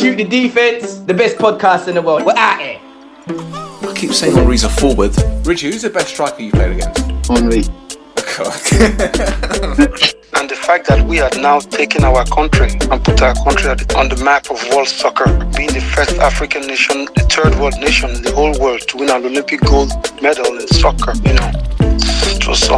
Shoot the defense, the best podcast in the world. We're out here. I keep saying Henry's a forward. Richie, who's the best striker you played against? Henry. And the fact that we are now taking our country and put our country on the map of world soccer, being the first African nation, the third world nation in the whole world to win an Olympic gold medal in soccer, it was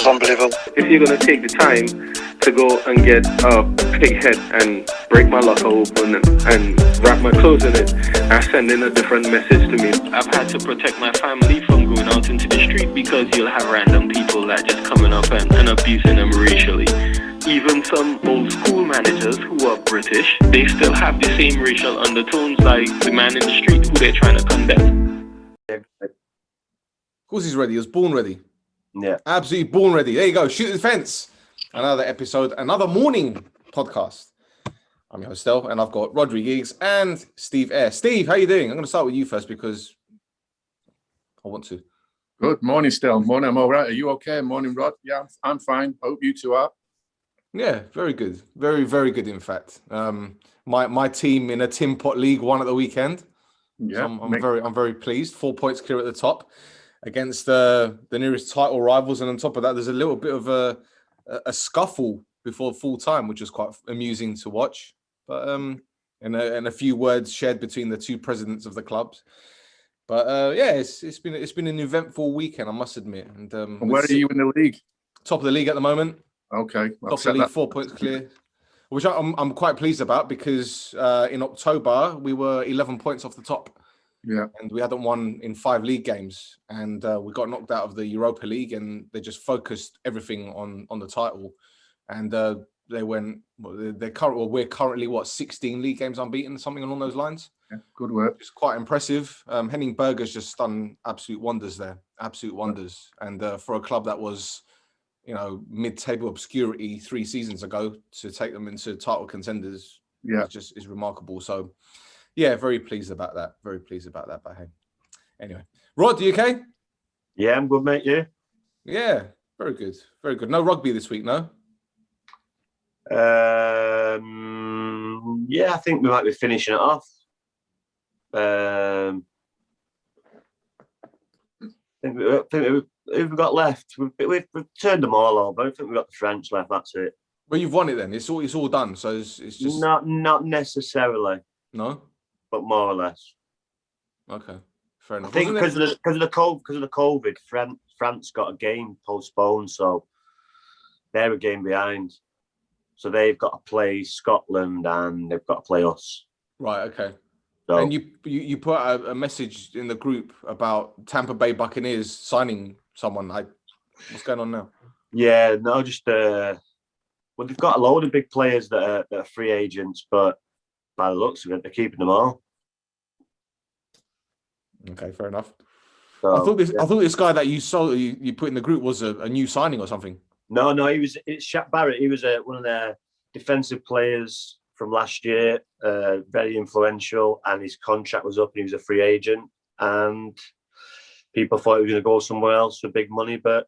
unbelievable. If you're going to take the time to go and get a pig head and break my locker open and wrap my clothes in it, are sending a different message to me. I've had to protect my family from going out into the street because you'll have random people that just coming up and abusing them racially. Even some old school managers who are British, they still have the same racial undertones like the man in the street who they're trying to condemn. Of course he's ready. He was born ready. Yeah. Absolutely born ready. There you go. Shoot the fence. Another episode, another morning podcast. I'm your host, Stel, and I've got Rhodri Giggs and Steve Eyre. Steve, how you doing? I'm going to start with you first because I want to. Good morning, Stel. Morning, I'm all right. Are you okay? Morning, Rod. Yeah, I'm fine. Hope you two are. Yeah, very good. Very, very good, in fact. My team in a Tim Pot League won at the weekend. Yeah, so I'm very pleased. 4 points clear at the top against the nearest title rivals, and on top of that, there's a little bit of a scuffle before full time, which was quite amusing to watch. But and a few words shared between the two presidents of the clubs. But yeah, it's been an eventful weekend, I must admit. And where are you in the league? Top of the league at the moment. Okay, top of the league, 4 points clear, which I'm quite pleased about because in October we were 11 points off the top. Yeah, and we hadn't won in 5 league games, and we got knocked out of the Europa League, and they just focused everything on the title, and they went. We're currently 16 league games unbeaten, something along those lines. Yeah, good work. It's quite impressive. Henning Berger's just done absolute wonders there, absolute wonders, and for a club that was, mid-table obscurity 3 seasons ago, to take them into title contenders, is remarkable. So. Yeah, very pleased about that. Very pleased about that. But hey, anyway, Rod, you okay? Yeah, I'm good, mate. You? Yeah, very good. Very good. No rugby this week, no? Yeah, I think we might be finishing it off. I think we've got left. We've turned them all over. I think we've got the French left. That's it. Well, you've won it then. It's all done. So it's just not necessarily. No. But more or less. Okay, fair enough. I think because of the COVID, France got a game postponed, so they're a game behind. So they've got to play Scotland and they've got to play us. Right. Okay. So, and you put a message in the group about Tampa Bay Buccaneers signing someone. What's going on now? Yeah, no, just they've got a load of big players that are free agents, but. By the looks of it, they're keeping them all. Okay, fair enough. So, I thought this guy that you put in the group was a new signing or something. No, it's Shaq Barrett. He was one of their defensive players from last year, very influential, and his contract was up and he was a free agent. And people thought he was going to go somewhere else for big money, but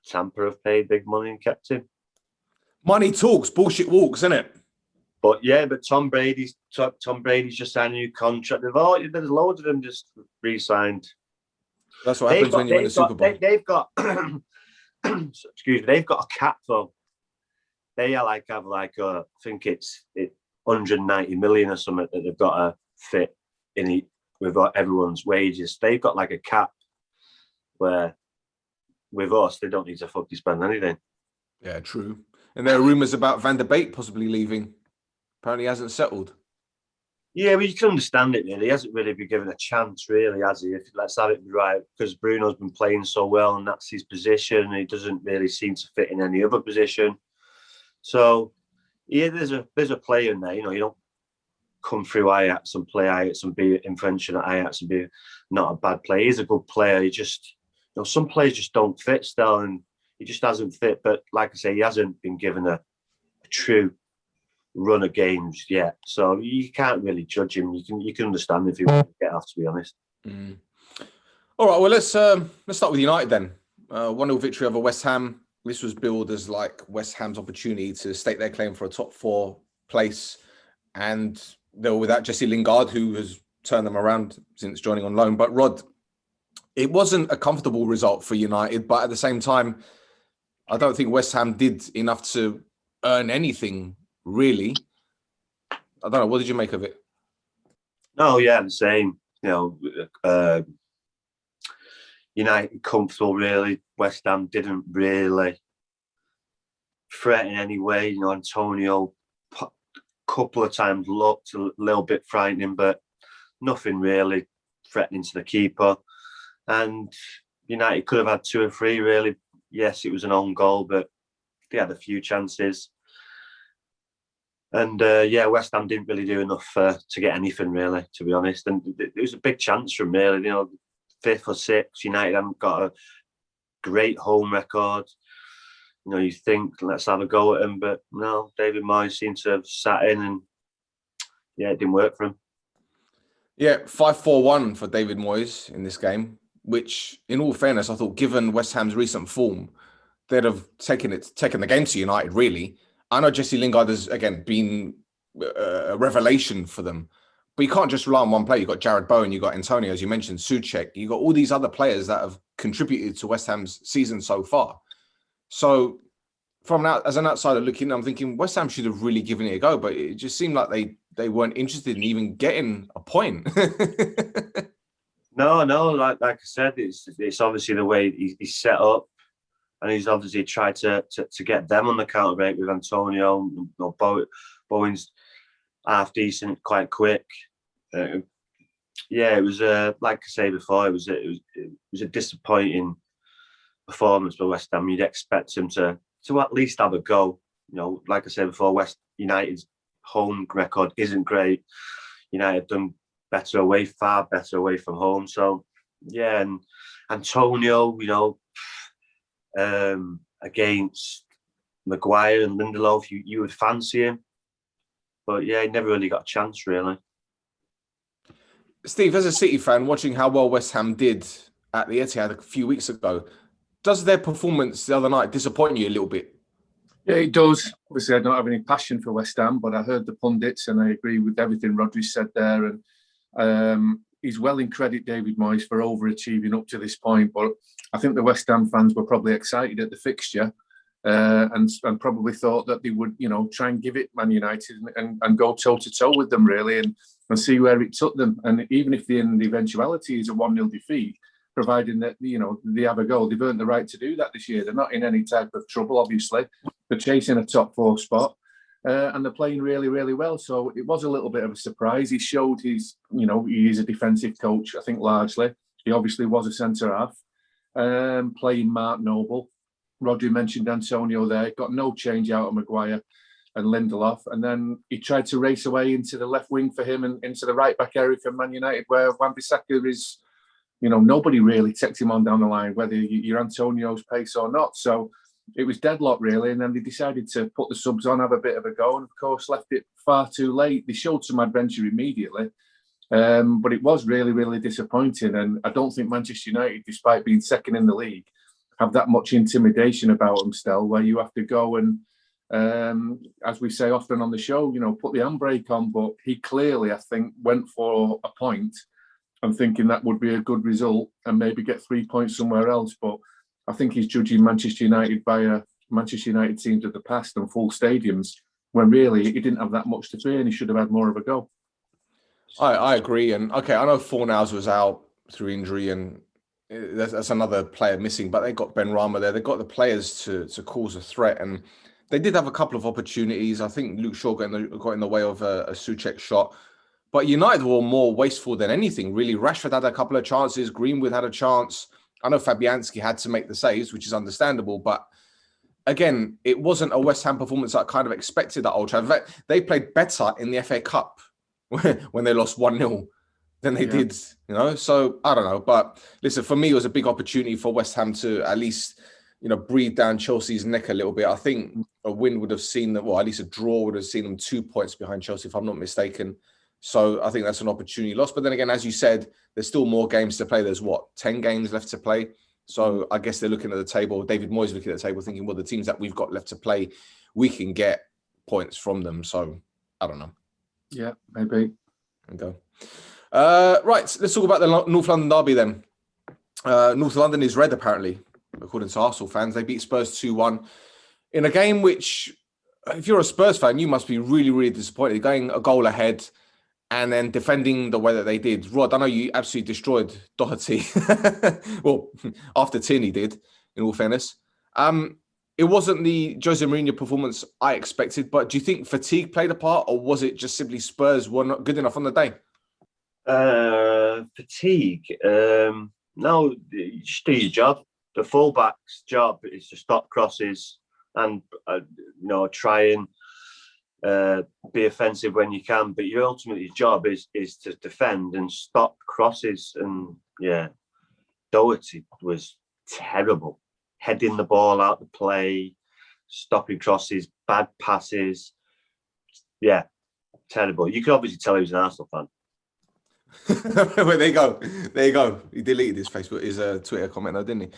Tampa have paid big money and kept him. Money talks, bullshit walks, isn't it? But Tom Brady's just signed a new contract. There's loads of them just re-signed. That's what happens when you win the Super Bowl. They've got excuse me. They've got a cap though. They have I think it's 190 million or something that they've got to fit in with everyone's wages. They've got like a cap where with us they don't need to fucking spend anything. Yeah, true. And there are rumours about Van der Beek possibly leaving. Apparently hasn't settled. Yeah, well, you can understand it, really. He hasn't really been given a chance, really, has he? Let's have it right, because Bruno's been playing so well, and that's his position, and he doesn't really seem to fit in any other position. So, yeah, there's a player in there. You don't come through Ajax and play Ajax and be influential at Ajax and be not a bad player. He's a good player. He just, some players just don't fit still, and he just hasn't fit. But like I say, he hasn't been given a true run of games yet, so you can't really judge him. You can understand if he wants to get off, to be honest. All right, well let's start with United then. 1-0 victory over West Ham. This was billed as like West Ham's opportunity to stake their claim for a top 4 place, and they were without Jesse Lingard, who has turned them around since joining on loan. But Rod, it wasn't a comfortable result for United, but at the same time, I don't think West Ham did enough to earn anything, really. I don't know. What did you make of it? No, yeah, the same. United comfortable, really. West Ham didn't really threaten in any way. Antonio a couple of times looked a little bit frightening, but nothing really threatening to the keeper. And United could have had 2 or 3, really. Yes, it was an own goal, but they had a few chances. And West Ham didn't really do enough to get anything, really, to be honest. And it was a big chance from really, 5th or 6th. United haven't got a great home record. You think, let's have a go at him, but no, David Moyes seemed to have sat in and, it didn't work for him. Yeah, 5-4-1 for David Moyes in this game, which, in all fairness, I thought, given West Ham's recent form, they'd have taken the game to United, really. I know Jesse Lingard has, again, been a revelation for them. But you can't just rely on one player. You've got Jared Bowen, you've got Antonio, as you mentioned, Souček. You've got all these other players that have contributed to West Ham's season so far. So, as an outsider looking, I'm thinking West Ham should have really given it a go, but it just seemed like they weren't interested in even getting a point. No, like I said, it's obviously the way he's set up. And he's obviously tried to get them on the counter break with Antonio. Bowen's half decent, quite quick. It was like I say before, it was a disappointing performance by West Ham. You'd expect him to at least have a go. Like I said before, West United's home record isn't great. United done far better away from home. So and Antonio, against Maguire and Lindelof, you would fancy him. But he never really got a chance, really. Steve, as a City fan, watching how well West Ham did at the Etihad a few weeks ago, does their performance the other night disappoint you a little bit? Yeah, it does. Obviously, I don't have any passion for West Ham, but I heard the pundits and I agree with everything Rhodri said there. And he's well in credit, David Moyes, for overachieving up to this point. But I think the West Ham fans were probably excited at the fixture and probably thought that they would, try and give it Man United and go toe-to-toe with them, really, and see where it took them. And even if the eventuality is a 1-0 defeat, providing that, they have a goal, they've earned the right to do that this year. They're not in any type of trouble, obviously. They're chasing a top 4 spot. And they're playing really, really well. So it was a little bit of a surprise. He showed he is a defensive coach, I think, largely. He obviously was a centre-half, playing Mark Noble. Rhodri mentioned Antonio there. Got no change out of Maguire and Lindelof. And then he tried to race away into the left wing for him and into the right-back area for Man United, where Wan-Bissaka is, nobody really takes him on down the line, whether you're Antonio's pace or not. So it was deadlock, really, and then they decided to put the subs on, have a bit of a go, and of course left it far too late. They showed some adventure immediately, but it was really, really disappointing. And I don't think Manchester United, despite being second in the league, have that much intimidation about them still, where you have to go and, as we say often on the show, put the handbrake on. But he clearly, I think, went for a point and thinking that would be a good result and maybe get 3 points somewhere else. But I think he's judging Manchester United by Manchester United teams of the past and full stadiums, when really he didn't have that much to fear and he should have had more of a go. I agree. And okay, I know Fornals was out through injury and that's another player missing, but they got Ben Rama there. They got the players to cause a threat. And they did have a couple of opportunities. I think Luke Shaw got in the way of a Souček shot. But United were more wasteful than anything, really. Rashford had a couple of chances. Greenwood had a chance. I know Fabianski had to make the saves, which is understandable, but again, it wasn't a West Ham performance that I kind of expected at Old Trafford. In fact, they played better in the FA Cup when they lost 1-0 than they did, So I don't know, but listen, for me, it was a big opportunity for West Ham to at least, breathe down Chelsea's neck a little bit. I think a win would have seen them, well, at least a draw would have seen them 2 points behind Chelsea, if I'm not mistaken. So I think that's an opportunity lost. But then again, as you said, there's still more games to play. There's 10 games left to play. So I guess they're looking at the table. David Moyes looking at the table thinking, well, the teams that we've got left to play, we can get points from them. So I don't know. Yeah, maybe. There we go. Right, let's talk about the North London derby then. North London is red, apparently, according to Arsenal fans. They beat Spurs 2-1 in a game which, if you're a Spurs fan, you must be really, really disappointed. Going a goal ahead and then defending the way that they did. Rod, I know you absolutely destroyed Doherty. Well, after Tierney did, in all fairness. It wasn't the Jose Mourinho performance I expected, but do you think fatigue played a part, or was it just simply Spurs were not good enough on the day? Fatigue. No, you just do your job. The fullback's job is to stop crosses and try and be offensive when you can. But your ultimate job is to defend and stop crosses. And yeah, Doherty was terrible, heading the ball out the play, stopping crosses, bad passes. Yeah, terrible. You can obviously tell he was an Arsenal fan. Well, there you go. He deleted his Twitter comment, though, didn't he?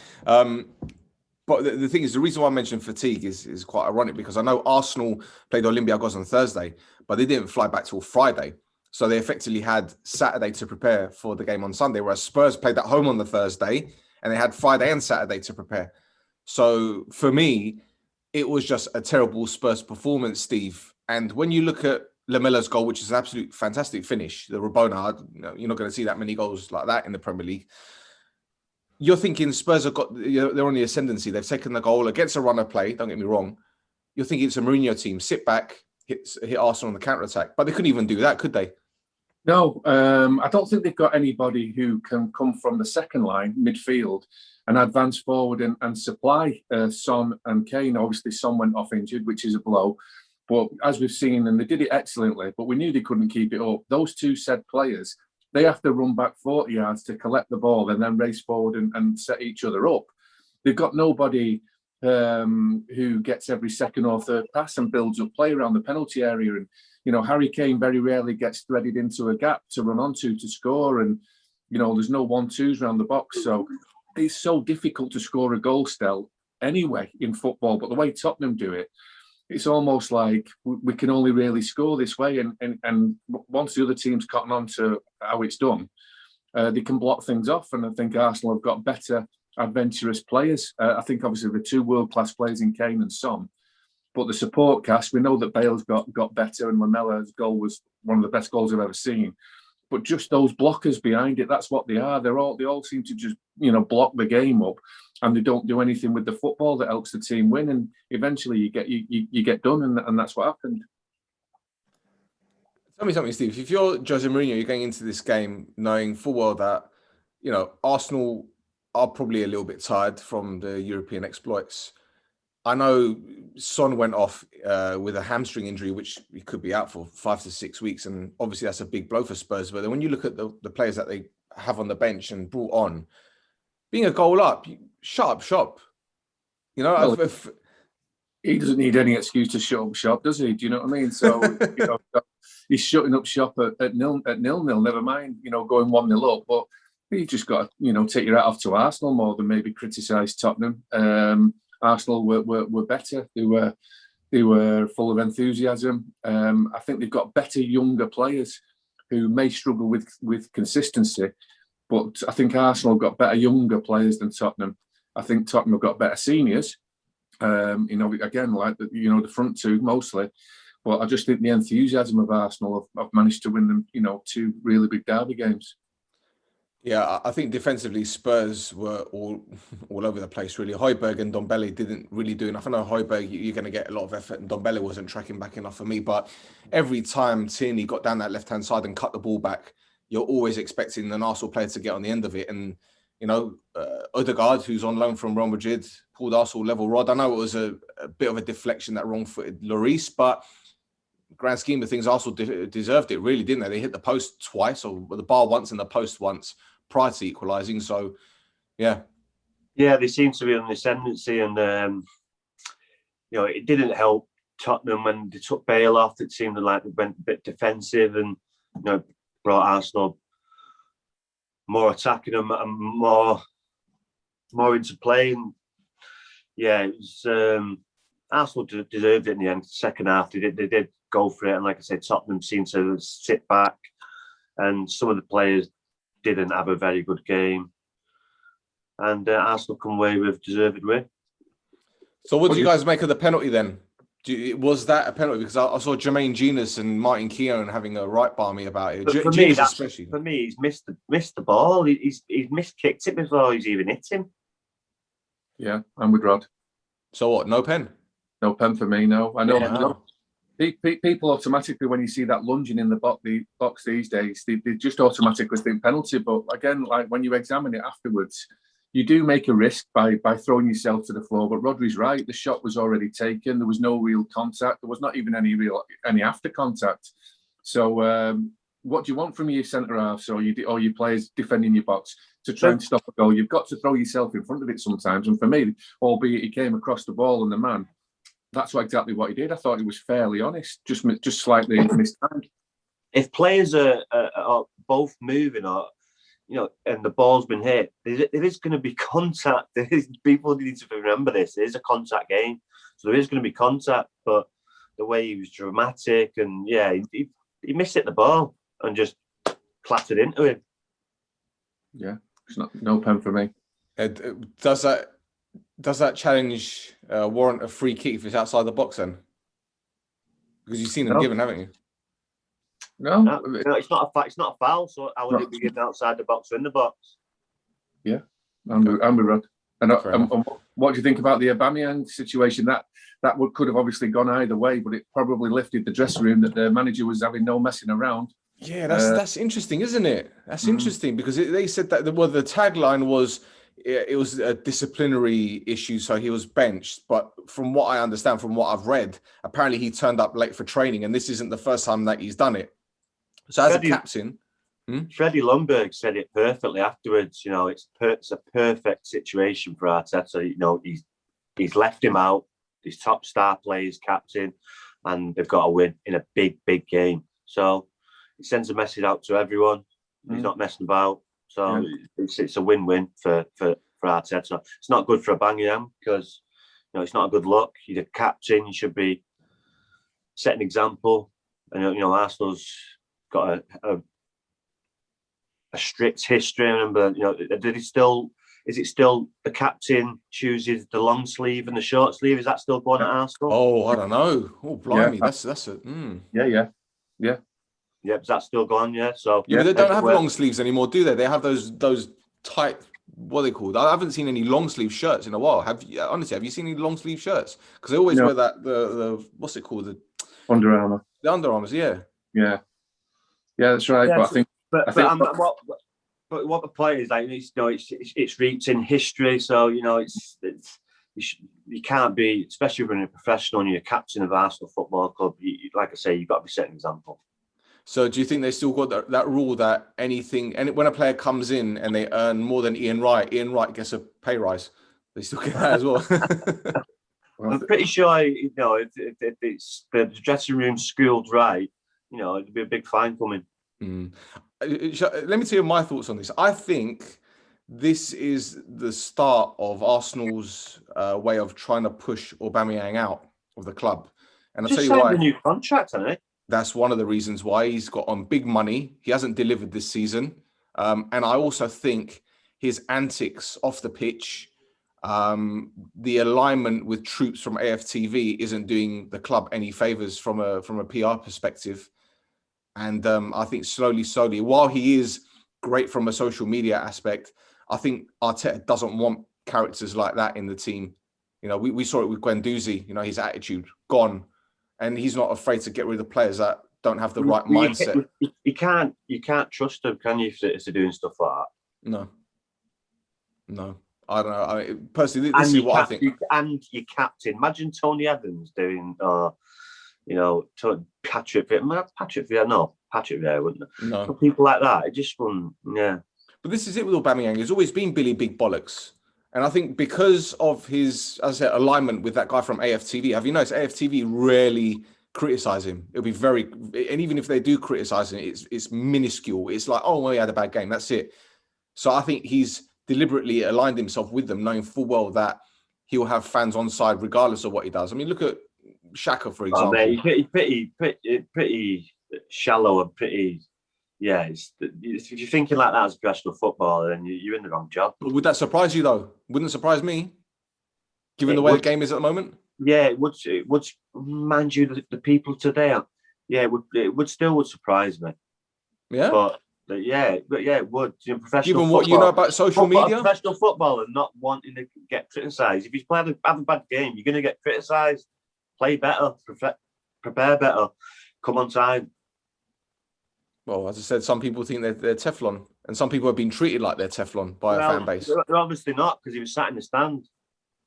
But the thing is, the reason why I mentioned fatigue is quite ironic, because I know Arsenal played Olympiacos on Thursday, but they didn't fly back till Friday. So they effectively had Saturday to prepare for the game on Sunday, whereas Spurs played at home on the Thursday and they had Friday and Saturday to prepare. So for me, it was just a terrible Spurs performance, Steve. And when you look at Lamella's goal, which is an absolute fantastic finish, the Rabona, you're not going to see that many goals like that in the Premier League. You're thinking Spurs have got, they're on the ascendancy. They've taken the goal against a runner play. Don't get me wrong. You're thinking it's a Mourinho team. Sit back, hit Arsenal on the counter-attack. But they couldn't even do that, could they? No, I don't think they've got anybody who can come from the second line, midfield, and advance forward and supply Son and Kane. Obviously, Son went off injured, which is a blow. But as we've seen, and they did it excellently, but we knew they couldn't keep it up. Those two said players, they have to run back 40 yards to collect the ball and then race forward and set each other up. They've got nobody who gets every second or third pass and builds up play around the penalty area. And, Harry Kane very rarely gets threaded into a gap to run onto to score. And, there's no 1-2s around the box. So it's so difficult to score a goal, Stel, anyway, in football. But the way Tottenham do it, it's almost like we can only really score this way. And once the other team's cotton on to how it's done, they can block things off. And I think Arsenal have got better, adventurous players. I think obviously the two world-class players in Kane and Son. But the support cast, we know that Bale's got better, and Lamella's goal was one of the best goals I've ever seen. But just those blockers behind it, that's what they are. They all seem to just, block the game up, and they don't do anything with the football that helps the team win. And eventually you get done, and that's what happened. Tell me something, Steve. If you're Jose Mourinho, you're going into this game knowing full well that, Arsenal are probably a little bit tired from the European exploits. I know Son went off with a hamstring injury, which he could be out for 5 to 6 weeks. And obviously that's a big blow for Spurs. But then when you look at the players that they have on the bench and brought on, being a goal up, shut up shop. Well, he doesn't need any excuse to shut up shop, does he? Do you know what I mean? So, he's shutting up shop at nil, never mind, going 1-0 up. But you just got to, take your hat off to Arsenal more than maybe criticise Tottenham. Arsenal were better. They were full of enthusiasm. I think they've got better younger players who may struggle with consistency, but I think Arsenal have got better younger players than Tottenham. I think Tottenham have got better seniors. Again, like the front two mostly. But I just think the enthusiasm of Arsenal have managed to win them, 2 really big derby games. Yeah, I think defensively Spurs were all over the place, really. Højbjerg and Ndombele didn't really do enough. I know Højbjerg, you're going to get a lot of effort, and Ndombele wasn't tracking back enough for me. But every time Tierney got down that left-hand side and cut the ball back, you're always expecting an Arsenal player to get on the end of it. And, Odegaard, who's on loan from Real Madrid, pulled Arsenal level. Rod, I know it was a bit of a deflection, that wrong-footed Lloris, but grand scheme of things, Arsenal deserved it, really, didn't they? They hit the post twice, or the bar once and the post once, prior to equalising. So, yeah. Yeah, they seem to be on the ascendancy, and, it didn't help Tottenham when they took Bale off. It seemed like they went a bit defensive and, brought Arsenal more attacking them and more into play. And, yeah, it was Arsenal deserved it in the end. Second half, they did go for it, and like I said, Tottenham seemed to sit back, and some of the players didn't have a very good game, and Arsenal come away with deserved win. So, what do you guys make of the penalty then? Was that a penalty? Because I saw Jermaine Genius and Martin Keown having a right barmy about it. For me, he's missed the ball. He's miskicked it before he's even hit him. Yeah, I'm with Rod. So what? No pen? No pen for me. No, I know. Yeah, no. People automatically, when you see that lunging in the box these days, they just automatically think penalty. But again, like when you examine it afterwards, you do make a risk by throwing yourself to the floor. But Rodri's right; the shot was already taken. There was no real contact. There was not even any after contact. So, what do you want from your centre halves or your players defending your box to try and stop a goal? You've got to throw yourself in front of it sometimes. And for me, albeit he came across the ball and the man, that's exactly what he did. I thought he was fairly honest, just slightly mistimed. If players are both moving or and the ball's been hit, there is going to be contact. People need to remember this. It is a contact game, so there is going to be contact. But the way he was dramatic and he missed the ball and just clattered into him. Yeah, it's no pen for me. Does that challenge warrant a free kick if it's outside the box then? Because you've seen them given, haven't you? No, it's not a foul. So how would it be given outside the box or in the box? Yeah, I'm with Rod. And what do you think about the Aubameyang situation? That could have obviously gone either way, but it probably lifted the dressing room that the manager was having no messing around. Yeah, that's interesting, isn't it? That's interesting because they said that the tagline was it was a disciplinary issue, so he was benched. But from what I understand, from what I've read, apparently he turned up late for training, and this isn't the first time that he's done it. So as a captain, Freddie Lundberg said it perfectly afterwards. It's a perfect situation for Arteta. He's left him out. His top star players captain, and they've got to win in a big game. So it sends a message out to everyone. He's not messing about. So it's a win-win for Arteta. It's not good for Aubameyang because it's not a good look. You're the captain. You should be setting an example. And Arsenal's got a strict history. I remember, is it still the captain chooses the long sleeve and the short sleeve? Is that still going at Arsenal? Oh, I don't know. Oh, blimey, that's it. Yeah. Is that still gone? Yeah. So but they don't have long sleeves anymore, do they? They have those tight. What are they called? I haven't seen any long sleeve shirts in a while. Have you seen any long sleeve shirts? Because they always wear that the what's it called? The Under Armour. The Under Armours, yeah. Yeah, that's right. Yeah, but what the point is, like, it's roots in history. So you can't be, especially when you're a professional and you're a captain of Arsenal Football Club. Like I say, you've got to be setting an example. So do you think they still got that rule that when a player comes in and they earn more than Ian Wright gets a pay rise? They still get that as well. I'm pretty sure, if it's the dressing room schooled right, it'd be a big fine coming. Let me tell you my thoughts on this. I think this is the start of Arsenal's way of trying to push Aubameyang out of the club. And I'll tell you why. A new contract, hasn't he? That's one of the reasons why he's got on big money. He hasn't delivered this season. And I also think his antics off the pitch, the alignment with troops from AFTV isn't doing the club any favors from a PR perspective. And I think slowly, while he is great from a social media aspect, I think Arteta doesn't want characters like that in the team. We saw it with Guendouzi, his attitude gone. And he's not afraid to get rid of players that don't have the right mindset. You can't trust them, can you, if they're doing stuff like that? No. I don't know. Personally, this is what I think. And your captain. Imagine Tony Evans doing, Patrick Vieira, wouldn't it? No. For people like that, it just wouldn't, yeah. But this is it with Aubameyang. He's always been Billy Big Bollocks. And I think because of his, as I said, alignment with that guy from AFTV, have you noticed AFTV rarely criticize him? It'll be and even if they do criticize him, it's minuscule. It's like, oh, well, he had a bad game. That's it. So I think he's deliberately aligned himself with them, knowing full well that he'll have fans on side regardless of what he does. I mean, look at Xhaka, for example. Mate, he's pretty shallow and pretty. Yeah, if you're thinking like that as a professional footballer, then you're in the wrong job. But would that surprise you, though? Wouldn't surprise me, given the way the game is at the moment. Yeah, it would. Mind you, the people today. Yeah, it would surprise me. Yeah. But it would. Professional given what you know about social media, professional football, and not wanting to get criticised. If you have a bad game, you're going to get criticised. Play better, prepare better, come on time. Well, as I said, some people think they're Teflon, and some people have been treated like they're Teflon by a fan base. They're obviously not, because he was sat in the stand.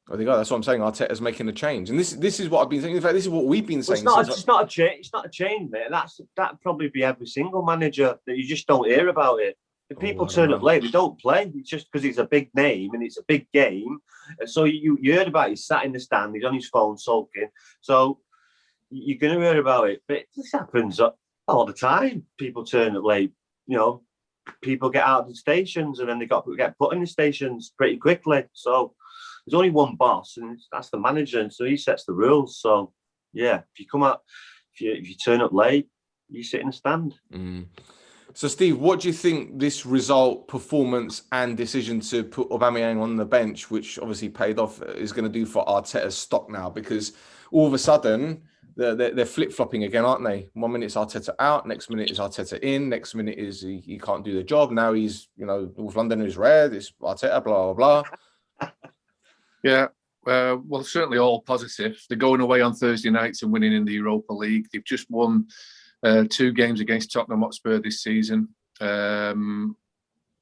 I think that's what I'm saying. Arteta's making a change, and this is what I've been saying. In fact, this is what we've been saying. It's not a change. It's not a change, mate. That'd probably be every single manager that you just don't hear about it. If people turn up late, they don't play. It's just because it's a big name and it's a big game. And so you heard about it. He's sat in the stand. He's on his phone sulking. So you're going to hear about it. But this happens all the time. People turn up late. You know, people get out of the stations and then they get put in the stations pretty quickly. So there's only one boss, and that's the manager. And so he sets the rules. So yeah, if you come out, if you turn up late, you sit in the stand. Mm. So, Steve, what do you think this result, performance, and decision to put Aubameyang on the bench, which obviously paid off, is going to do for Arteta's stock now? Because all of a sudden, they're flip-flopping again, aren't they? 1 minute it's Arteta out, next minute is Arteta in, next minute is he can't do the job. Now he's, North London is red, it's Arteta, blah, blah, blah. Yeah, well, certainly all positive. They're going away on Thursday nights and winning in the Europa League. They've just won 2 games against Tottenham Hotspur this season. The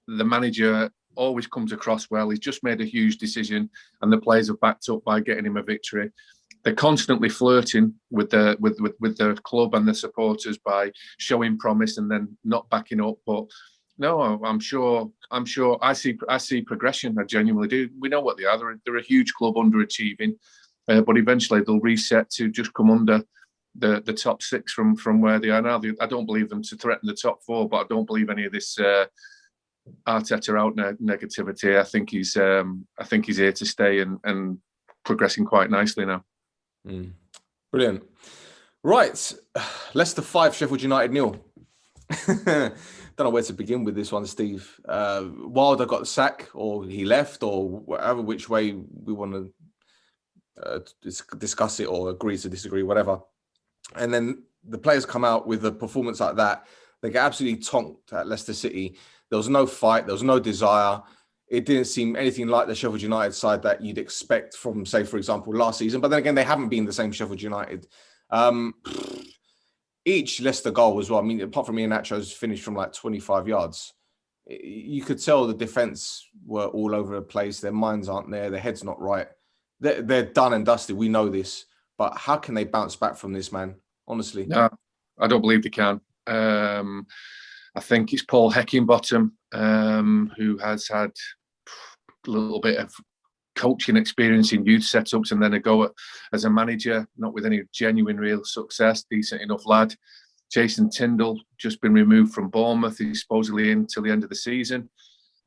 manager always comes across well. He's just made a huge decision, and the players are backed up by getting him a victory. They're constantly flirting with the club and the supporters by showing promise and then not backing up. But no, I'm sure. I see progression. I genuinely do. We know what they are. They're a huge club underachieving, but eventually they'll reset to just come under the top 6 from where they are now. I don't believe them to threaten the top 4, but I don't believe any of this Arteta out negativity. I think he's here to stay and progressing quite nicely now. Brilliant. Right, Leicester 5, Sheffield United 0. Don't know where to begin with this one, Steve. Wilder got the sack, or he left, or whatever, which way we want to discuss it or agree to disagree, whatever. And then the players come out with a performance like that. They get absolutely tonked at Leicester City. There was no fight. There was no desire. It didn't seem anything like the Sheffield United side that you'd expect from, say, for example, last season. But then again, they haven't been the same Sheffield United. Each Leicester goal as well. I mean, apart from Iheanacho's finish from like 25 yards, you could tell the defence were all over the place. Their minds aren't there. Their head's not right. They're done and dusted. We know this. But how can they bounce back from this, man? Honestly. No, I don't believe they can. I think it's Paul Heckingbottom who has had a little bit of coaching experience in youth setups and then a go as a manager, not with any genuine real success, decent enough lad. Jason Tindall, just been removed from Bournemouth. He's supposedly in till the end of the season.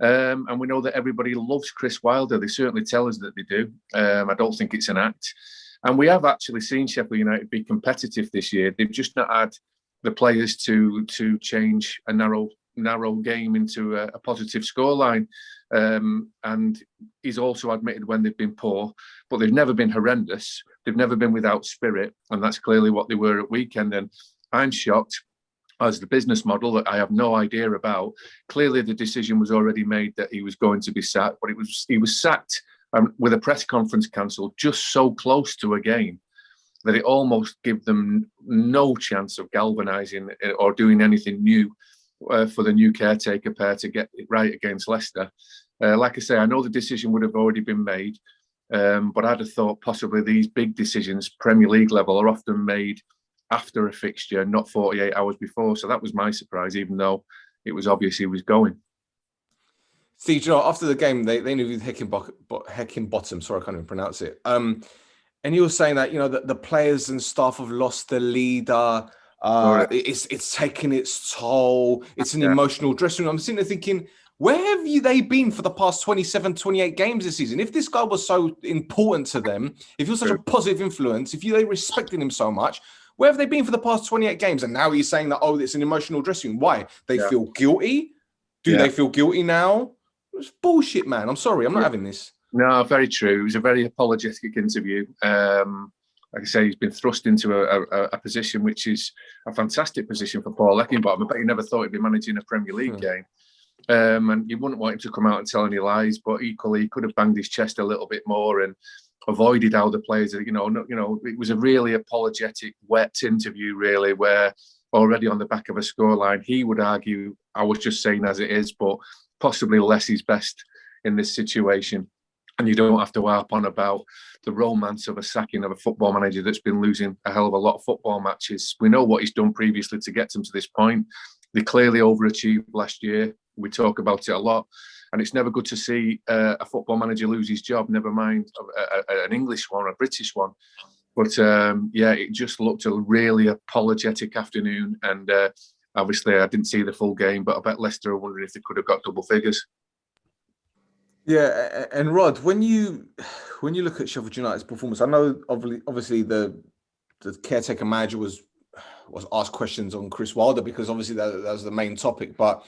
And we know that everybody loves Chris Wilder. They certainly tell us that they do. I don't think it's an act. And we have actually seen Sheffield United be competitive this year. They've just not had the players to change a narrow game into a positive scoreline. And he's also admitted when they've been poor, but they've never been horrendous. They've never been without spirit. And that's clearly what they were at weekend. And I'm shocked as the business model that I have no idea about. Clearly the decision was already made that he was going to be sacked, but he was sacked with a press conference cancelled just so close to a game that it almost gave them no chance of galvanising or doing anything new for the new caretaker pair to get it right against Leicester. Like I say, I know the decision would have already been made, but I'd have thought possibly these big decisions, Premier League level, are often made after a fixture, not 48 hours before. So that was my surprise, even though it was obvious he was going. Steve, after the game, they interviewed Heckingbottom. Sorry, I can't even pronounce it. And he was saying that, that the players and staff have lost the leader. It's taken its toll. It's an emotional dressing room. I'm sitting there thinking, Where have they been for the past 27, 28 games this season? If this guy was so important to them, if he was such a positive influence, if they respected him so much, where have they been for the past 28 games? And now he's saying that, it's an emotional dressing room. Why? They feel guilty? Do they feel guilty now? It's bullshit, man. I'm sorry. I'm not having this. No, very true. It was a very apologetic interview. Like I say, he's been thrust into a position which is a fantastic position for Paul Eckenbottom. I bet you never thought he'd be managing a Premier League game. And you wouldn't want him to come out and tell any lies, but equally he could have banged his chest a little bit more and avoided how the players, it was a really apologetic, wet interview, really, where already on the back of a scoreline, he would argue, I was just saying as it is, but possibly less is best in this situation. And you don't have to harp on about the romance of a sacking of a football manager that's been losing a hell of a lot of football matches. We know what he's done previously to get them to this point. They clearly overachieved last year. We talk about it a lot. And it's never good to see a football manager lose his job, never mind an English one, a British one. But it just looked a really apologetic afternoon. And obviously, I didn't see the full game, but I bet Leicester are wondering if they could have got double figures. Yeah, and Rod, when you look at Sheffield United's performance, I know obviously the caretaker manager was asked questions on Chris Wilder because obviously that was the main topic. But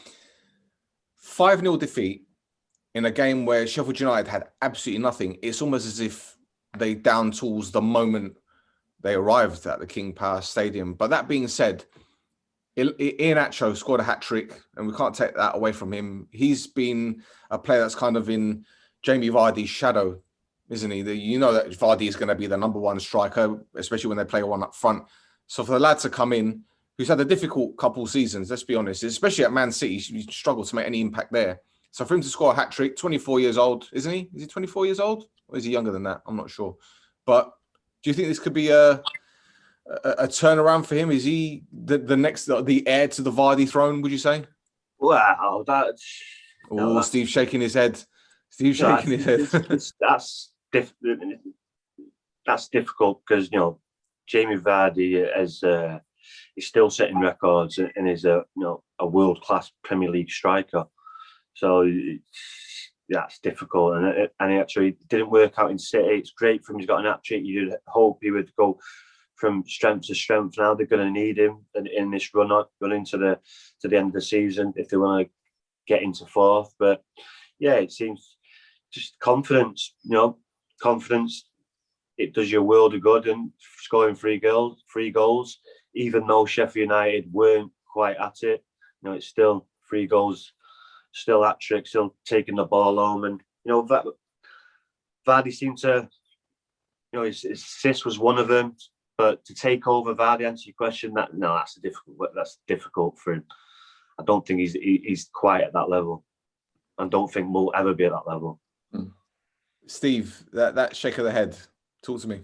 5-0 defeat in a game where Sheffield United had absolutely nothing. It's almost as if they down tools the moment they arrived at the King Power Stadium. But that being said, Iheanacho scored a hat-trick, and we can't take that away from him. He's been a player that's kind of in Jamie Vardy's shadow, isn't he? You know that Vardy is going to be the number one striker, especially when they play one up front. So for the lad to come in, who's had a difficult couple seasons, let's be honest, especially at Man City, he struggled to make any impact there. So for him to score a hat-trick, 24 years old, isn't he? Is he 24 years old? Or is he younger than that? I'm not sure. But do you think this could be a turnaround for him? Is he the heir to the Vardy throne, would you say? Wow, that's... Oh, Steve's shaking his head. Steve's shaking his head. That's difficult because, Jamie Vardy is still setting records and is a world-class Premier League striker. So that's difficult. And it actually didn't work out in City. It's great for him. He's got an hat-trick. You'd hope he would go from strength to strength. Now they're going to need him in this run into the end of the season if they want to get into fourth. But yeah, it seems just confidence. Confidence. It does you a world of good, and scoring three goals, even though Sheffield United weren't quite at it. It's still 3 goals, still hat-trick, still taking the ball home, and Vardy seemed to. His assist was one of them. But to take over Vardy, answer your question, that's difficult for him. I don't think he's quite at that level. I don't think we'll ever be at that level. Steve, that shake of the head, talk to me.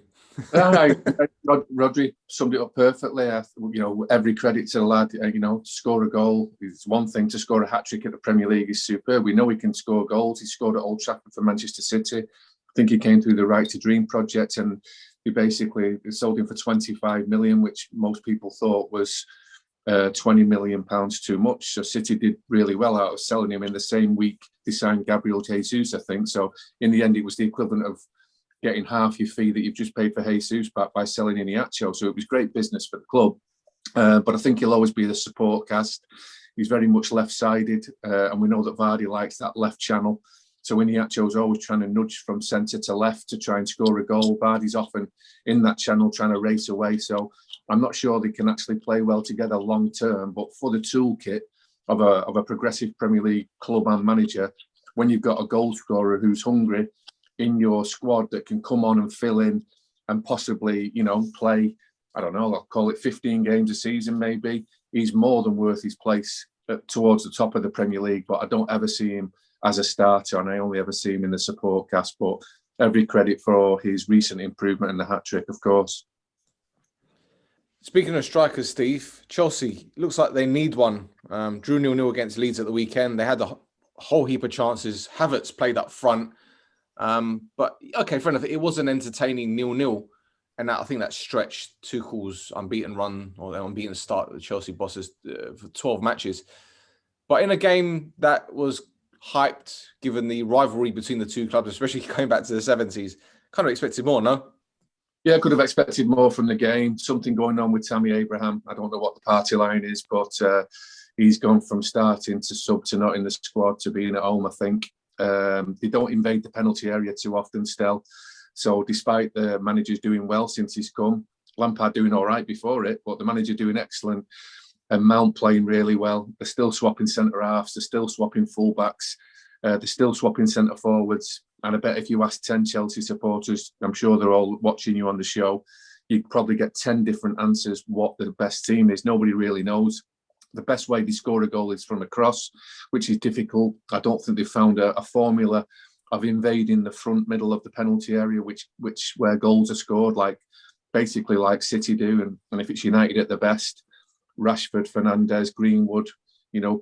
Rhodri summed it up perfectly. Every credit to the lad. To score a goal, it's one thing. To score a hat-trick at the Premier League is superb. We know he can score goals. He scored at Old Trafford for Manchester City. I think he came through the Right to Dream project, and he basically sold him for 25 million, which most people thought was 20 million pounds too much. So City did really well out of selling him. In the same week, they signed Gabriel Jesus, I think. So in the end, it was the equivalent of getting half your fee that you've just paid for Jesus back by selling Iheanacho. So it was great business for the club. But I think he'll always be the support cast. He's very much left-sided, and we know that Vardy likes that left channel. So Iheanacho's always trying to nudge from centre to left to try and score a goal. Vardy's often in that channel trying to race away. So I'm not sure they can actually play well together long term. But for the toolkit of a progressive Premier League club and manager, when you've got a goal scorer who's hungry in your squad that can come on and fill in and possibly, play, I don't know, I'll call it 15 games a season maybe, he's more than worth his place towards the top of the Premier League. But I don't ever see him as a starter, and I only ever see him in the support cast. But every credit for his recent improvement in the hat-trick, of course. Speaking of strikers, Steve, Chelsea, looks like they need one. Drew 0-0 against Leeds at the weekend. They had a whole heap of chances. Havertz played up front. But, okay, fair enough. It was an entertaining 0-0. And I think that stretched Tuchel's unbeaten run, or the unbeaten start of the Chelsea bosses for 12 matches. But in a game that was hyped given the rivalry between the two clubs, especially going back to the 70s. Kind of expected more, no? Yeah, I could have expected more from the game. Something going on with Tammy Abraham. I don't know what the party line is, but he's gone from starting to sub to not in the squad to being at home, I think. They don't invade the penalty area too often, Stel. So despite the manager's doing well since he's come, Lampard doing all right before it, but the manager doing excellent, and Mount playing really well. They're still swapping centre-halves. They're still swapping full-backs. They're still swapping centre-forwards. And I bet if you ask 10 Chelsea supporters, I'm sure they're all watching you on the show, you'd probably get 10 different answers what the best team is. Nobody really knows. The best way they score a goal is from a cross, which is difficult. I don't think they've found a formula of invading the front middle of the penalty area, which where goals are scored, basically like City do. And if it's United at the best, Rashford, Fernandes, Greenwood,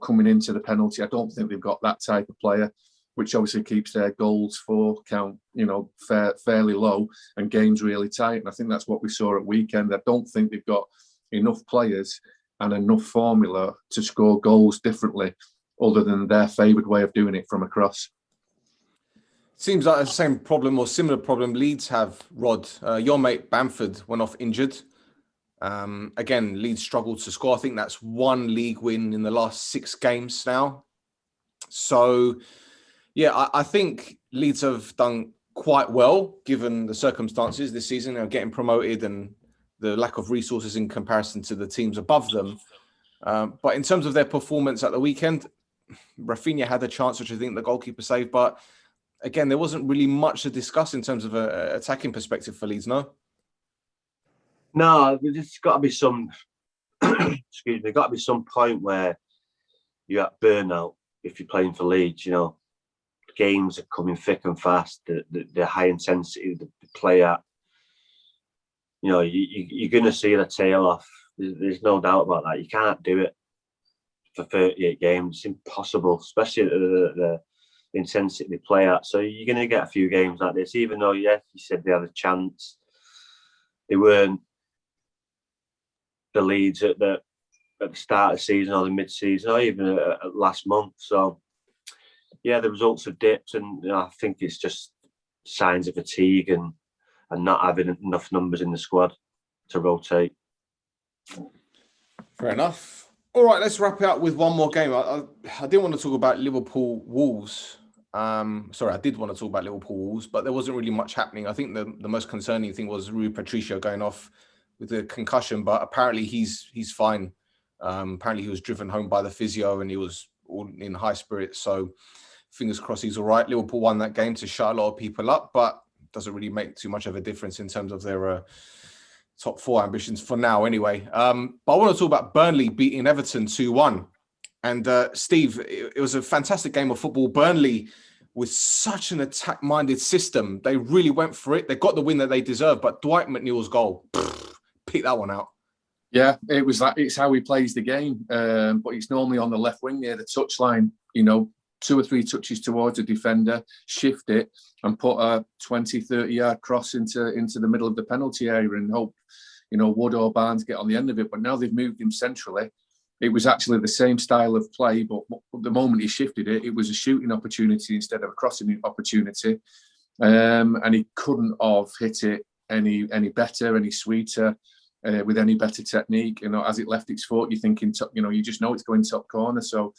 coming into the penalty, I don't think they've got that type of player, which obviously keeps their goals for count, fairly low and games really tight. And I think that's what we saw at weekend. I don't think they've got enough players and enough formula to score goals differently other than their favoured way of doing it from a cross. Seems like the same problem or similar problem Leeds have, Rod. Your mate Bamford went off injured. Again, Leeds struggled to score. I think that's one league win in the last 6 games now. So, yeah, I think Leeds have done quite well given the circumstances this season. They're getting promoted and the lack of resources in comparison to the teams above them. But in terms of their performance at the weekend, Rafinha had a chance, which I think the goalkeeper saved. But again, there wasn't really much to discuss in terms of an attacking perspective for Leeds, no? No, there's got to be some, excuse me, got to be some point where you're at burnout if you're playing for Leeds, Games are coming thick and fast, the high intensity they play at. You're going to see the tail off. There's no doubt about that. You can't do it for 38 games. It's impossible, especially the intensity they play at. So you're going to get a few games like this, even though, you said they had a chance. They weren't the Leeds at the start of the season or the mid-season or even last month. So, yeah, the results have dipped, and I think it's just signs of fatigue and not having enough numbers in the squad to rotate. Fair enough. All right, let's wrap it up with one more game. I didn't want to talk about Liverpool Wolves. I did want to talk about Liverpool Wolves, but there wasn't really much happening. I think the most concerning thing was Rui Patricio going off with a concussion, but apparently he's fine. Apparently he was driven home by the physio and he was all in high spirits. So fingers crossed he's all right. Liverpool won that game to shut a lot of people up, but doesn't really make too much of a difference in terms of their top 4 ambitions for now anyway. But I want to talk about Burnley beating Everton 2-1. And Steve, it was a fantastic game of football. Burnley, with such an attack-minded system, they really went for it. They got the win that they deserved, but Dwight McNeil's goal, pick that one out. Yeah, it's how he plays the game. But he's normally on the left wing near the touchline, 2 or 3 touches towards a defender, shift it and put a 20, 30-yard cross into the middle of the penalty area and hope, Wood or Barnes get on the end of it. But now they've moved him centrally. It was actually the same style of play, but the moment he shifted it, it was a shooting opportunity instead of a crossing opportunity. And he couldn't have hit it any better, any sweeter, with any better technique. As it left its foot, you're thinking, you just know it's going top corner. So,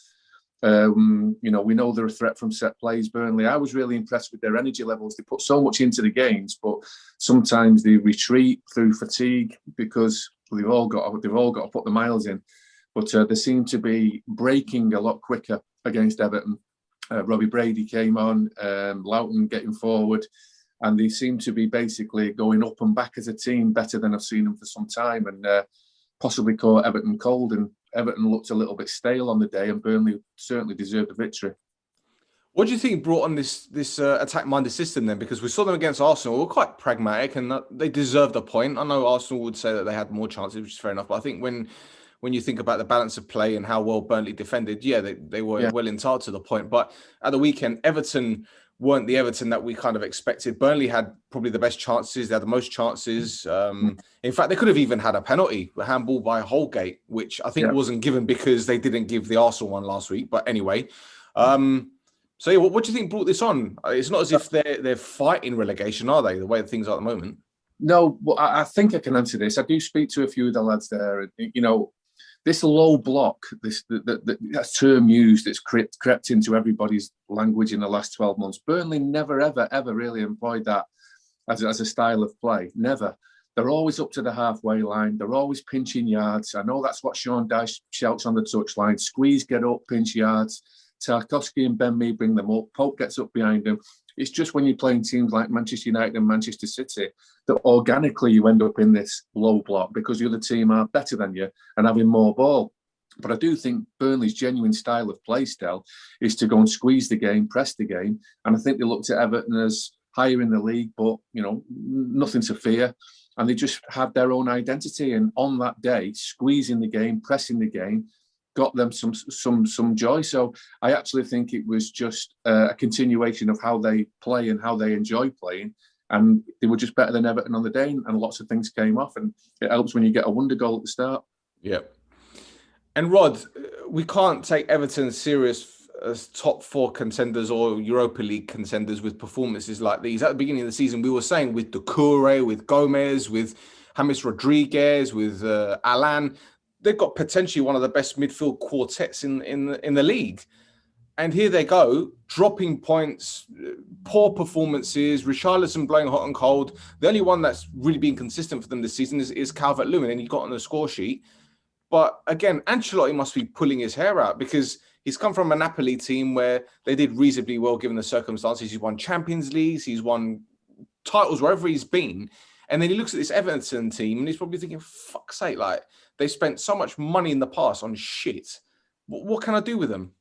we know they're a threat from set plays, Burnley. I was really impressed with their energy levels. They put so much into the games, but sometimes they retreat through fatigue because they've all got to put the miles in. But they seem to be breaking a lot quicker against Everton. Robbie Brady came on, Loughton getting forward, and they seem to be basically going up and back as a team better than I've seen them for some time, and possibly caught Everton cold. And Everton looked a little bit stale on the day, and Burnley certainly deserved the victory. What do you think brought on this attack-minded system then? Because we saw them against Arsenal. We're quite pragmatic, and they deserved a point. I know Arsenal would say that they had more chances, which is fair enough. But I think when you think about the balance of play and how well Burnley defended, they were well entitled to the point. But at the weekend, Everton weren't the Everton that we kind of expected. Burnley had probably the best chances. They had the most chances. In fact, they could have even had a penalty, a handball by Holgate, which I think wasn't given because they didn't give the Arsenal one last week. But anyway, So, yeah, what do you think brought this on? It's not as if they're fighting relegation, are they? The way things are at the moment. No, well, I think I can answer this. I do speak to a few of the lads there, and this low block, that term used, that's crept into everybody's language in the last 12 months. Burnley never, ever really employed that as a style of play. Never. They're always up to the halfway line. They're always pinching yards. I know that's what Sean Dyche shouts on the touchline. Squeeze, get up, pinch yards. Tarkowski and Ben Mee bring them up. Pope gets up behind them. It's just when you're playing teams like Manchester United and Manchester City that organically you end up in this low block because the other team are better than you and having more ball. But I do think Burnley's genuine style of play, Stel, is to go and squeeze the game, press the game. And I think they looked at Everton as higher in the league, but, nothing to fear. And they just had their own identity. And on that day, squeezing the game, pressing the game, got them some joy. So I actually think it was just a continuation of how they play and how they enjoy playing. And they were just better than Everton on the day, and lots of things came off. And it helps when you get a wonder goal at the start. Yeah. And Rod, we can't take Everton serious as top 4 contenders or Europa League contenders with performances like these. At the beginning of the season, we were saying with Doucouré, with Gomez, with James Rodriguez, with Alan, they've got potentially one of the best midfield quartets in the league. And here they go, dropping points, poor performances, Richarlison blowing hot and cold. The only one that's really been consistent for them this season is Calvert-Lewin, and he got on the score sheet. But again, Ancelotti must be pulling his hair out because he's come from a Napoli team where they did reasonably well given the circumstances. He's won Champions Leagues, he's won titles wherever he's been. And then he looks at this Everton team and he's probably thinking, fuck's sake, like, they spent so much money in the past on shit. What can I do with them?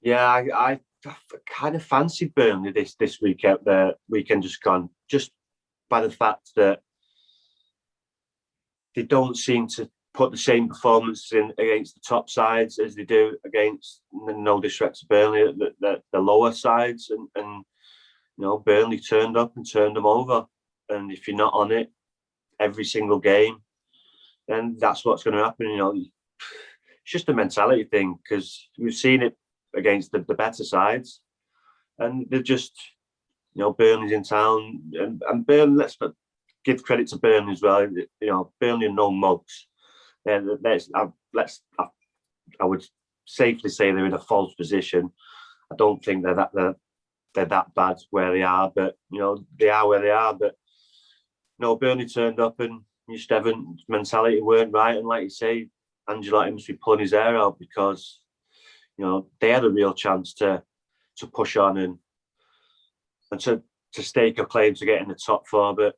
Yeah, I kind of fancied Burnley this weekend, the weekend just gone, just by the fact that they don't seem to put the same performances in against the top sides as they do against, no disrespect to Burnley, the lower sides. And Burnley turned up and turned them over. And if you're not on it every single game, then that's what's going to happen. It's just a mentality thing because we've seen it against the better sides, and they're just, Burnley's in town, and Burnley. Let's give credit to Burnley as well. Burnley are no mugs. I would safely say they're in a false position. I don't think they're that bad where they are, but they are where they are. But Burnley turned up and just Everton's mentality weren't right, and like you say, Ancelotti must be pulling his hair out because they had a real chance to push on and to stake a claim to get in the top 4, but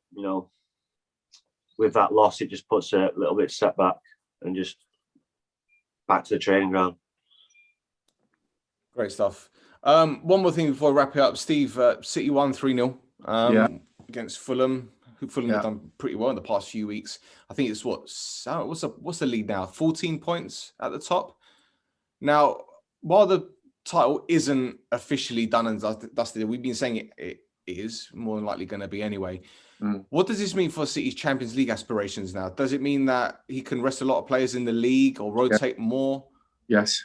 with that loss, it just puts a little bit setback and just back to the training ground. Great stuff. One more thing before I wrap it up, Steve. City won 3-0 against Fulham. Fulham have done pretty well in the past few weeks. I think it's what's the lead now? 14 points at the top. Now, while the title isn't officially done and dusted, we've been saying it is more than likely going to be anyway. What does this mean for City's Champions League aspirations now? Does it mean that he can rest a lot of players in the league or rotate more? Yes.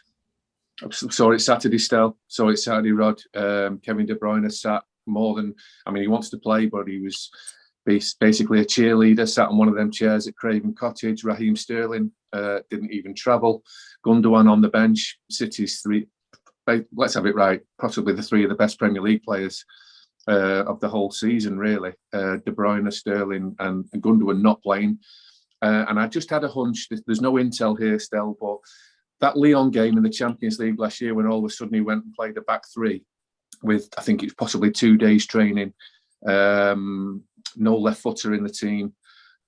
So it's Saturday, Stel. So it's Saturday, Rod. Kevin De Bruyne sat more than, he wants to play, but he was basically a cheerleader, sat on one of them chairs at Craven Cottage. Raheem Sterling didn't even travel. Gundogan on the bench. City's 3, let's have it right, possibly the 3 of the best Premier League players of the whole season, really. De Bruyne, Sterling and Gundogan not playing. And I just had a hunch, there's no intel here, Stel, but that Lyon game in the Champions League last year when all of a sudden he went and played a back 3 with, I think it's possibly 2 days training, no left footer in the team,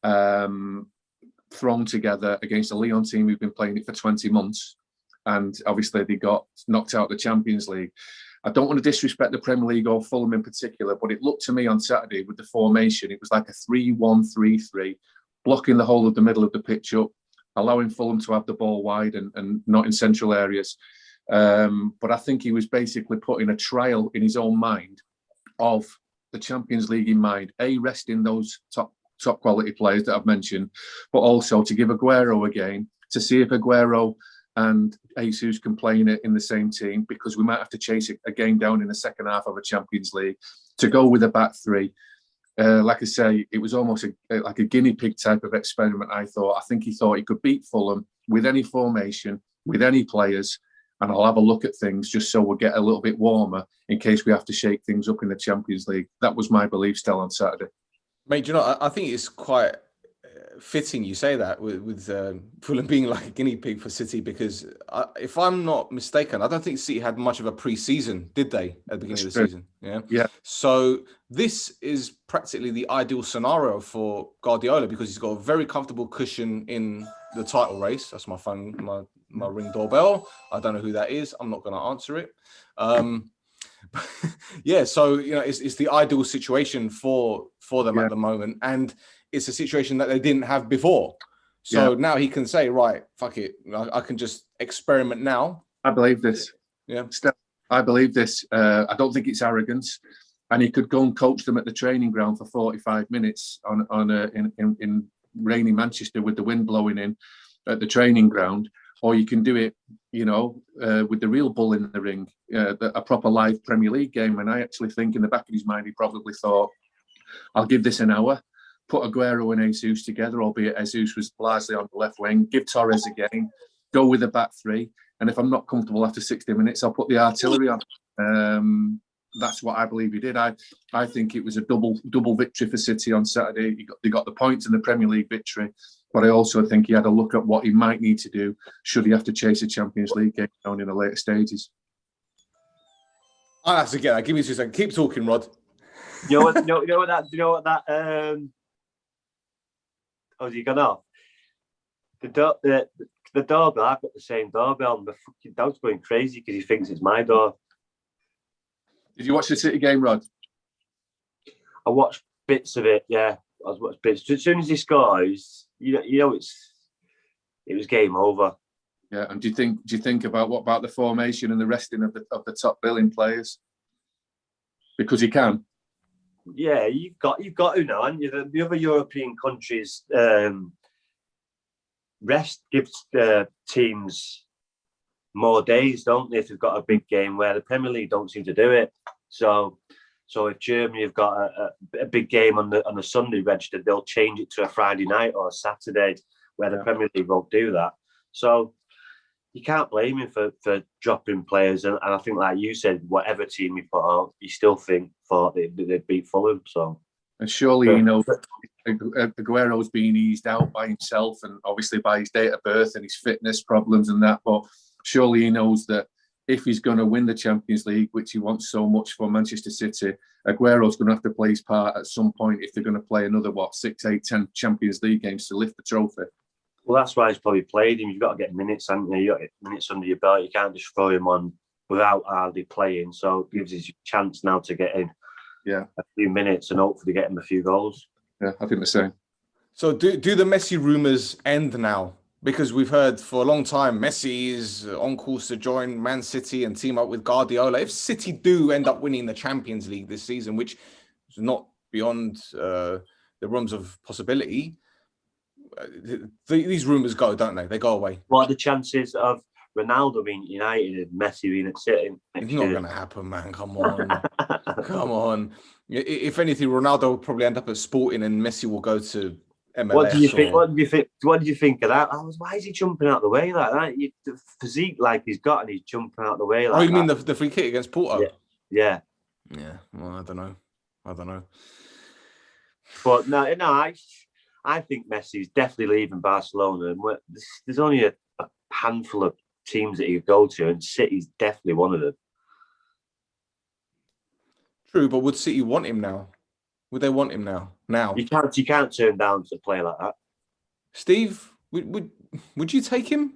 thrown together against a Lyon team who've been playing it for 20 months. And obviously they got knocked out of the Champions League. I don't want to disrespect the Premier League or Fulham in particular, but it looked to me on Saturday with the formation, it was like a 3-1-3-3, blocking the whole of the middle of the pitch up, allowing Fulham to have the ball wide and not in central areas. But I think he was basically putting a trial in his own mind of the Champions League in mind, resting those top quality players that I've mentioned, but also to give Aguero a game, to see if Aguero and Jesus can play in the same team, because we might have to chase a game down in the second half of a Champions League, to go with a back three. Like I say, it was almost like a guinea pig type of experiment, I think he thought he could beat Fulham with any formation, with any players, and I'll have a look at things just so we'll get a little bit warmer in case we have to shake things up in the Champions League. That was my belief still on Saturday. Mate, you know, I think it's quite fitting you say that with Fulham being like a guinea pig for City, because if I'm not mistaken, I don't think City had much of a pre-season, did they, at the beginning of the season? Yeah. So this is practically the ideal scenario for Guardiola, because he's got a very comfortable cushion in the title race. That's my phone, my ring doorbell. I don't know who that is. I'm not going to answer it. Yeah, so you know, it's the ideal situation for them at the moment, and it's a situation that they didn't have before. So now he can say, right, fuck it, I can just experiment now. I believe this. Yeah, Stel, I believe this. I don't think it's arrogance, and he could go and coach them at the training ground for 45 minutes in rainy Manchester with the wind blowing in at the training ground. Or you can do it, you know, with the real bull in the ring, a proper live Premier League game. And I actually think in the back of his mind, he probably thought, I'll give this an hour, put Aguero and Jesus together, albeit Jesus was largely on the left wing, give Torres a game, go with a back three. And if I'm not comfortable after 60 minutes, I'll put the artillery on. That's what I believe he did. I think it was a double victory for City on Saturday. They got the points in the Premier League victory. But I also think he had a look at what he might need to do should he have to chase a Champions League game down in the later stages. I'll have to get that. Give me 2 seconds. Keep talking, Rod. You know what that oh, has he gone off? The doorbell, I've got the same doorbell, and the fucking dog's going crazy because he thinks it's my door. Did you watch the City game, Rod? I watched bits of it, yeah. I was watching bits. As soon as he scores, you know it was game over. Yeah, and do you think about what about the formation and the resting of the top billing players? Because he can. Yeah, you've got to know, and the other European countries rest gives teams more days, don't they? If they've got a big game, where the Premier League don't seem to do it. So if Germany have got a big game on the Sunday registered, they'll change it to a Friday night or a Saturday, where the Premier League won't do that. So you can't blame him for dropping players. And I think, like you said, whatever team he put out, you still thought they'd beat Fulham. So, and surely you know Aguero's being eased out by himself, and obviously by his date of birth and his fitness problems and that. But surely he knows that if he's going to win the Champions League, which he wants so much for Manchester City, Aguero's going to have to play his part at some point if they're going to play another 6, 8, 10 Champions League games to lift the trophy. Well, that's why he's probably played him. You've got to get minutes, haven't you? You've got to get minutes under your belt. You can't just throw him on without hardly playing. So it gives us a chance now to get in a few minutes and hopefully get him a few goals. Yeah, I think the same. So do the Messi rumours end now? Because we've heard for a long time Messi is on course to join Man City and team up with Guardiola. If City do end up winning the Champions League this season, which is not beyond the realms of possibility, these rumours go, don't they? They go away. What are the chances of Ronaldo being at United and Messi being at City? It's not going to happen, man. Come on. Come on. If anything, Ronaldo will probably end up at Sporting and Messi will go to MLS. What do you think? What do you think of that? Why is he jumping out the way like that? The physique like he's got, and he's jumping out the way like that. Oh, you mean the free kick against Porto? Yeah. Well, I don't know. But no, I think Messi's definitely leaving Barcelona. And there's only a handful of teams that he could go to, and City's definitely one of them. True, but would City want him now? Would they want him now? You can't turn down to play like that. Steve, would you take him?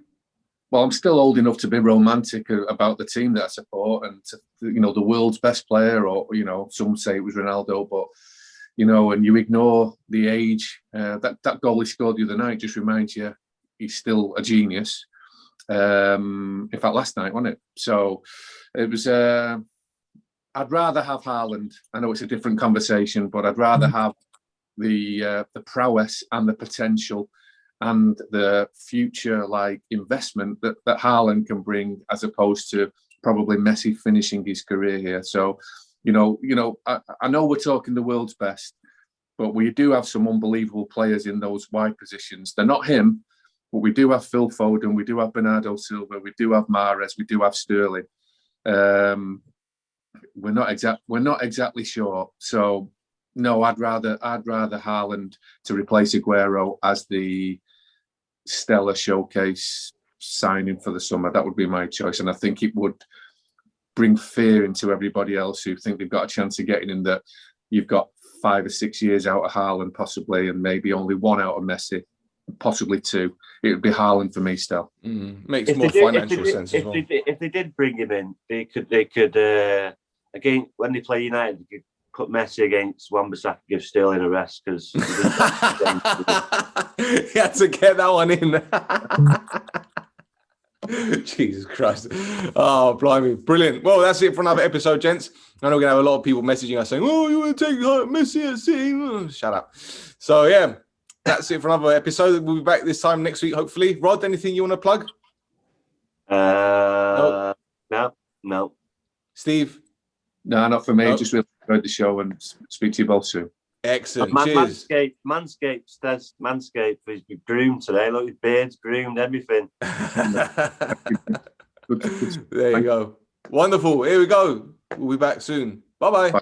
Well, I'm still old enough to be romantic about the team that I support, and the world's best player, or some say it was Ronaldo, but and you ignore the age. That goal he scored the other night just reminds you he's still a genius. In fact, last night, wasn't it? So it was. I'd rather have Haaland. I know it's a different conversation, but I'd rather have the prowess and the potential and the future investment that Haaland can bring, as opposed to probably Messi finishing his career here. So, I know we're talking the world's best, but we do have some unbelievable players in those wide positions. They're not him, but we do have Phil Foden, we do have Bernardo Silva, we do have Mahrez, we do have Sterling. We're not exactly sure. So no, I'd rather Haaland to replace Aguero as the stellar showcase signing for the summer. That would be my choice, and I think it would bring fear into everybody else who think they've got a chance of getting in. That you've got 5 or 6 years out of Haaland possibly, and maybe only 1 out of Messi, possibly 2. It would be Haaland for me still. Makes more financial sense as well. If they did bring him in, they could again, when they play United, they could put Messi against Wan-Bissaka, give Sterling a rest, because he had to get that one in. Jesus Christ. Oh, blimey. Brilliant. Well, that's it for another episode, gents. I know we're going to have a lot of people messaging us saying, oh, you want to take Messi at City? Oh, shut up. So, yeah, that's it for another episode. We'll be back this time next week, hopefully. Rod, anything you want to plug? No. Steve? No, not for me. Just really enjoyed the show and speak to you both soon. Excellent. Cheers. Manscaped is groomed today. Look, his beard's groomed, everything. There you go. Wonderful. Here we go. We'll be back soon. Bye-bye. Bye.